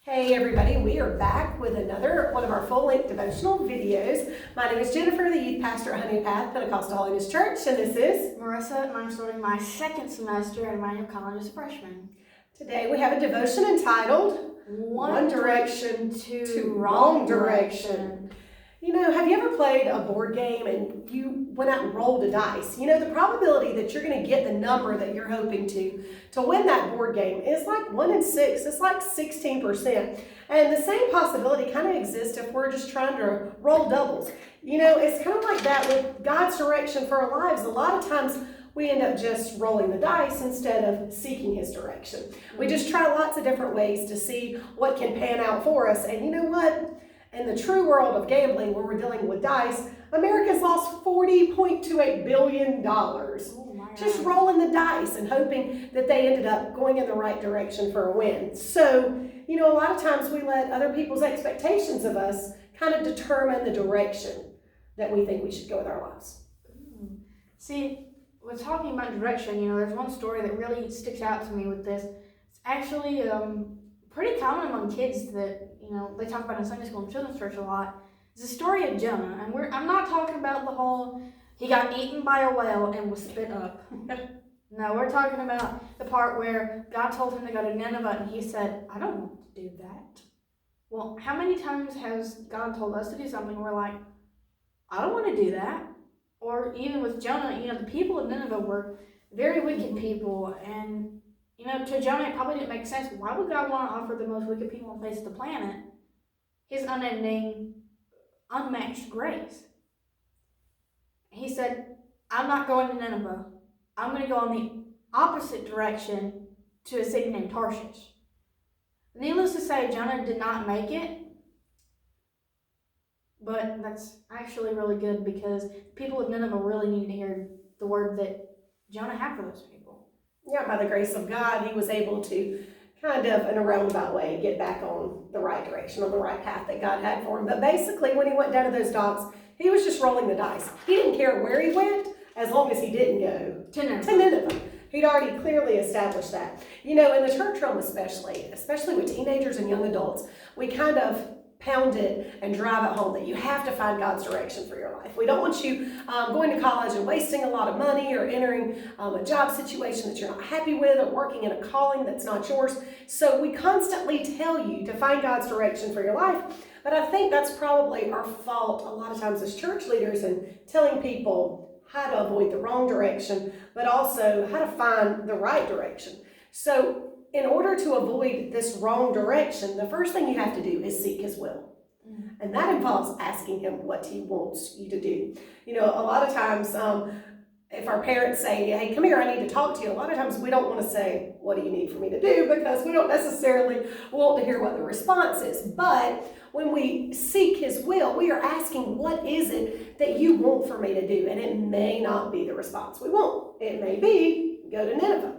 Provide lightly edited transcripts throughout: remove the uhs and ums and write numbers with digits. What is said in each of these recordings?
Hey everybody, we are back with another one of our full-length devotional videos. My name is Jennifer, the youth pastor at Honey Path Pentecostal Holiness Church, and this is Marissa, and I'm starting my second semester at Emmanuel College as a freshman. Today we have a devotion entitled One Direction to Wrong Direction. You know, have you ever played a board game and you went out and rolled a dice? You know, the probability that you're going to get the number that you're hoping to win that board game is like 1 in 6. It's like 16%. And the same possibility kind of exists if we're just trying to roll doubles. You know, it's kind of like that with God's direction for our lives. A lot of times we end up just rolling the dice instead of seeking His direction. We just try lots of different ways to see what can pan out for us. And you know what? In the true world of gambling, where we're dealing with dice, America's lost $40.28 billion just rolling the dice and hoping that they ended up going in the right direction for a win. So, you know, a lot of times we let other people's expectations of us kind of determine the direction that we think we should go with our lives. See, we're talking about direction, you know, there's one story that really sticks out to me with this. It's actually pretty common among kids that, you know, they talk about in Sunday school and children's church a lot. It's the story of Jonah, and I'm not talking about the whole he got eaten by a whale and was spit up. No, we're talking about the part where God told him to go to Nineveh and he said, I don't want to do that. Well, how many times has God told us to do something we're like, I don't want to do that? Or even with Jonah, you know, the people of Nineveh were very wicked people, and you know, to Jonah, it probably didn't make sense. Why would God want to offer the most wicked people on the face of the planet His unending, unmatched grace? He said, I'm not going to Nineveh. I'm going to go in the opposite direction to a city named Tarshish. Needless to say, Jonah did not make it. But that's actually really good because people of Nineveh really needed to hear the word that Jonah had for those people. Yeah, by the grace of God, he was able to kind of, in a roundabout way, get back on the right direction, on the right path that God had for him. But basically, when he went down to those docks, he was just rolling the dice. He didn't care where he went, as long as he didn't go to Nineveh. He'd already clearly established that. You know, in the church realm especially with teenagers and young adults, we kind of pound it and drive it home that you have to find God's direction for your life. We don't want you going to college and wasting a lot of money or entering a job situation that you're not happy with or working in a calling that's not yours. So we constantly tell you to find God's direction for your life. But I think that's probably our fault a lot of times as church leaders in telling people how to avoid the wrong direction, but also how to find the right direction. So in order to avoid this wrong direction, the first thing you have to do is seek His will. And that involves asking Him what He wants you to do. You know, a lot of times, if our parents say, hey, come here, I need to talk to you, a lot of times we don't want to say, what do you need for me to do? Because we don't necessarily want to hear what the response is. But when we seek His will, we are asking, what is it that you want for me to do? And it may not be the response we want. It may be, go to Nineveh.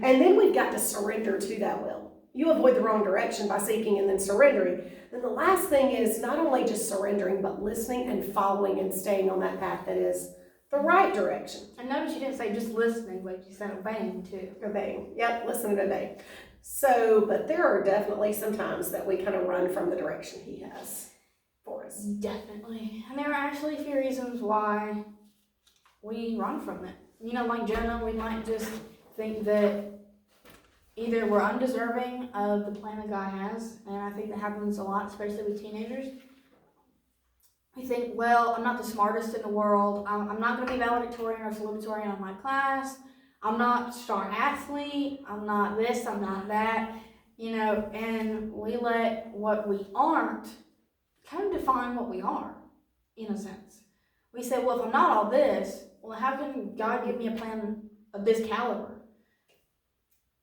And then we've got to surrender to that will. You avoid the wrong direction by seeking and then surrendering. Then the last thing is not only just surrendering, but listening and following and staying on that path that is the right direction. And notice you didn't say just listening, but you said obeying too. Obeying. Yep, listen and obey. So, but there are definitely some times that we kind of run from the direction He has for us. Definitely. And there are actually a few reasons why we run from it. You know, like Jonah, we might just think that either we're undeserving of the plan that God has, and I think that happens a lot, especially with teenagers. We think, well, I'm not the smartest in the world. I'm not going to be valedictorian or salutatorian of my class. I'm not a star athlete. I'm not this, I'm not that. You know, and we let what we aren't kind of define what we are, in a sense. We say, well, if I'm not all this, well, how can God give me a plan of this caliber?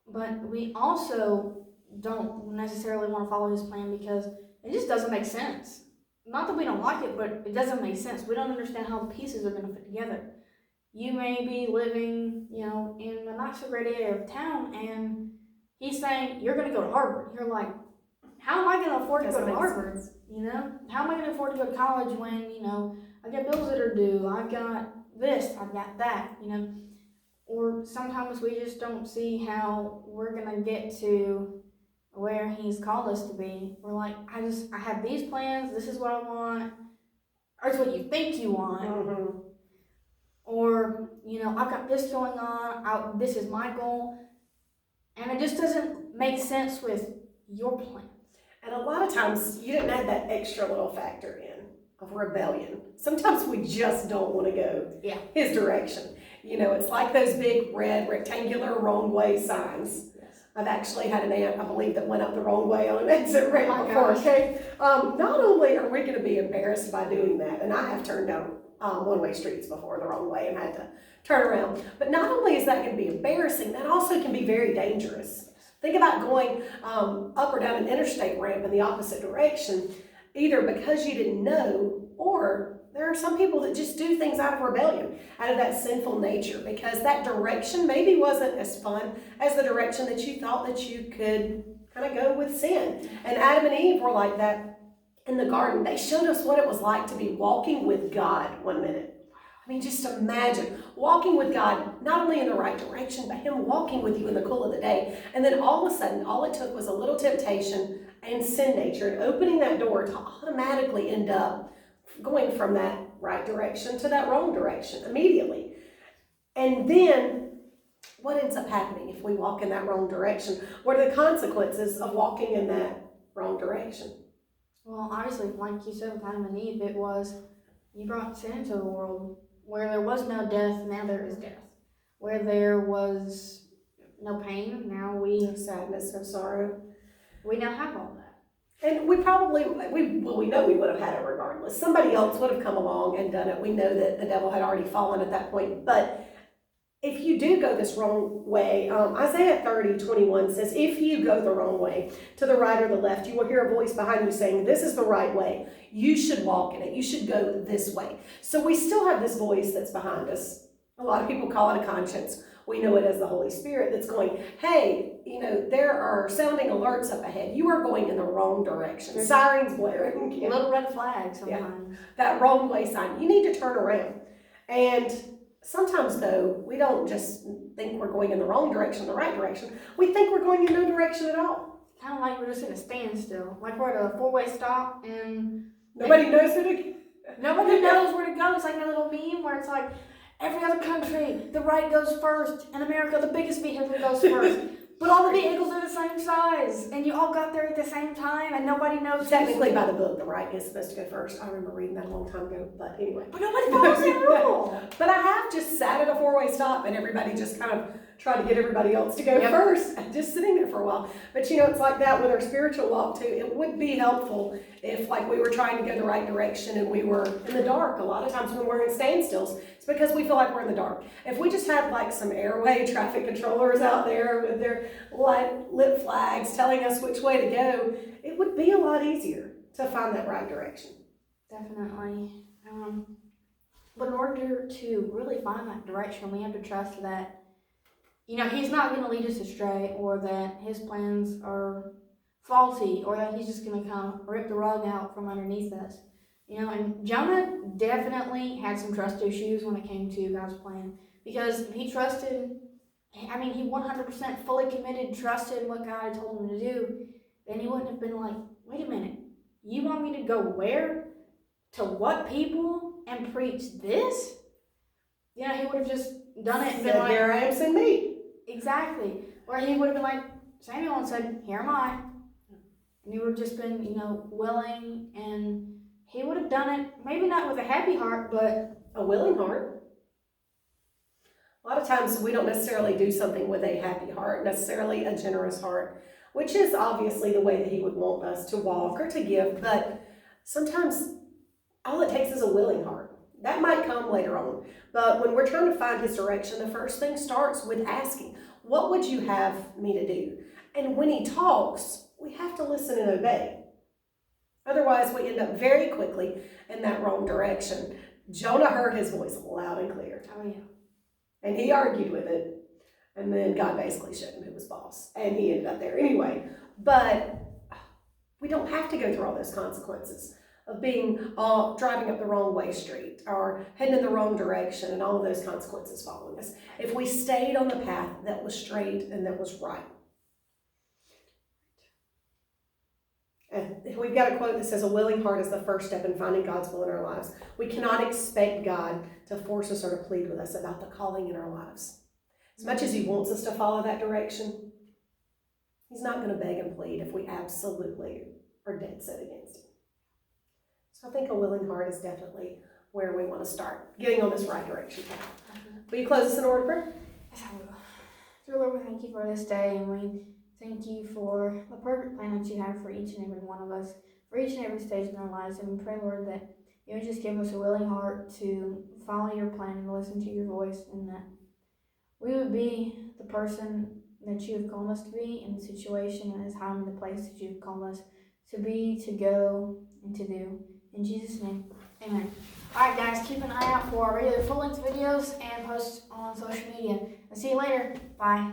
But we also don't necessarily want to follow His plan because it just doesn't make sense. Not that we don't like it, but it doesn't make sense. We don't understand how the pieces are going to fit together. You may be living, you know, in a not so great area of town, and He's saying, you're going to go to Harvard. You're like, how am I going to afford to go to Harvard? You know, how am I going to afford to go to college when, you know, I've got bills that are due, I've got this, I've got that, you know. Or sometimes we just don't see how we're going to get to where He's called us to be. We're like, I have these plans, this is what I want, or it's what you think you want, Mm-hmm. or, I've got this going on, this is my goal, and it just doesn't make sense with your plans. And a lot of times you didn't add that extra little factor in of rebellion. Sometimes we just don't want to go His direction. It's like those big red rectangular wrong way signs. Yes. I've actually had an aunt, I believe, that went up the wrong way on an exit ramp Oh my before. gosh. Okay, not only are we going to be embarrassed by doing that, and I have turned down one-way streets before the wrong way and had to turn around, but not only is that going to be embarrassing, that also can be very dangerous. Think about going up or down an interstate ramp in the opposite direction, either because you didn't know, or there are some people that just do things out of rebellion, out of that sinful nature, because that direction maybe wasn't as fun as the direction that you thought that you could kind of go with sin. And Adam and Eve were like that in the garden. They showed us what it was like to be walking with God one minute. I mean, just imagine walking with God, not only in the right direction, but Him walking with you in the cool of the day. And then all of a sudden, all it took was a little temptation and sin nature and opening that door to automatically end up going from that right direction to that wrong direction immediately. And then what ends up happening if we walk in that wrong direction? What are the consequences of walking in that wrong direction? Well, obviously, like you said with Adam and Eve, it was you brought sin into the world. Where there was no death, now there is death. Where there was no pain, now No sadness, no sorrow. we now have all that. And we know we would have had it regardless. Somebody else would have come along and done it. We know that the devil had already fallen at that point. But if you do go this wrong way, Isaiah 30:21 says, if you go the wrong way, to the right or the left, you will hear a voice behind you saying, this is the right way. You should walk in it. You should go this way. So we still have this voice that's behind us. A lot of people call it a conscience. We know it as the Holy Spirit that's going, hey, there are sounding alerts up ahead. You are going in the wrong direction. Sirens blaring. Little red flags sometimes. Yeah. That wrong way sign. You need to turn around. And sometimes, though, we don't just think we're going in the wrong direction, the right direction. We think we're going in no direction at all. Kind of like we're just in a standstill. Like we're at a four-way stop and Nobody knows it. nobody knows where to go. It's like a little meme where it's like, every other country, the right goes first. In America, the biggest vehicle goes first. But all the vehicles are the same size. And you all got there at the same time and nobody knows. Technically, by the book, the right is supposed to go first. I remember reading that a long time ago, but anyway. But nobody follows that rule. But I have just sat at a four-way stop and everybody just kind of tried to get everybody else to go first, just sitting there for a while. But it's like that with our spiritual walk too. It would be helpful if like we were trying to go the right direction and we were in the dark. A lot of times when we're in standstills, it's because we feel like we're in the dark. If we just had like some airway traffic controllers out there with their lit flags telling us which way to go, it would be a lot easier to find that right direction. Definitely. But in order to really find that direction, we have to trust that He's not going to lead us astray, or that His plans are faulty, or that He's just going to come rip the rug out from underneath us. And Jonah definitely had some trust issues when it came to God's plan, because he trusted, he 100% fully committed, trusted in what God had told him to do, then he wouldn't have been like, wait a minute, you want me to go where? To what people and preach this? He would have just done it and been like, here I am, send me. Exactly. Or he would have been like Samuel and said, here am I. And he would have just been, willing, and he would have done it, maybe not with a happy heart, but a willing heart. A lot of times we don't necessarily do something with a happy heart, necessarily a generous heart, which is obviously the way that He would want us to walk or to give, but sometimes all it takes is a willing heart. That might come later on. But when we're trying to find His direction, the first thing starts with asking, what would you have me to do? And when He talks, we have to listen and obey. Otherwise, we end up very quickly in that wrong direction. Jonah heard His voice loud and clear. Oh, yeah. And he argued with it. And then God basically showed him who was boss. And he ended up there anyway. But we don't have to go through all those consequences of being driving up the wrong way street or heading in the wrong direction and all of those consequences following us. If we stayed on the path that was straight and that was right. we've got a quote that says, a willing heart is the first step in finding God's will in our lives. We cannot expect God to force us or to plead with us about the calling in our lives. As much as he wants us to follow that direction, he's not going to beg and plead if we absolutely are dead set against it. So I think a willing heart is definitely where we want to start, getting on this right direction path. Will you close us in order of prayer? Yes, I will. Dear Lord, we thank you for this day, and we thank you for the perfect plan that you have for each and every one of us, for each and every stage in our lives. And we pray, Lord, that you would just give us a willing heart to follow your plan and listen to your voice, and that we would be the person that you have called us to be in the situation and the time and the place that you've called us to be, to go, and to do. In Jesus' name, amen. Alright guys, keep an eye out for our regular full-length videos and posts on social media. I'll see you later. Bye.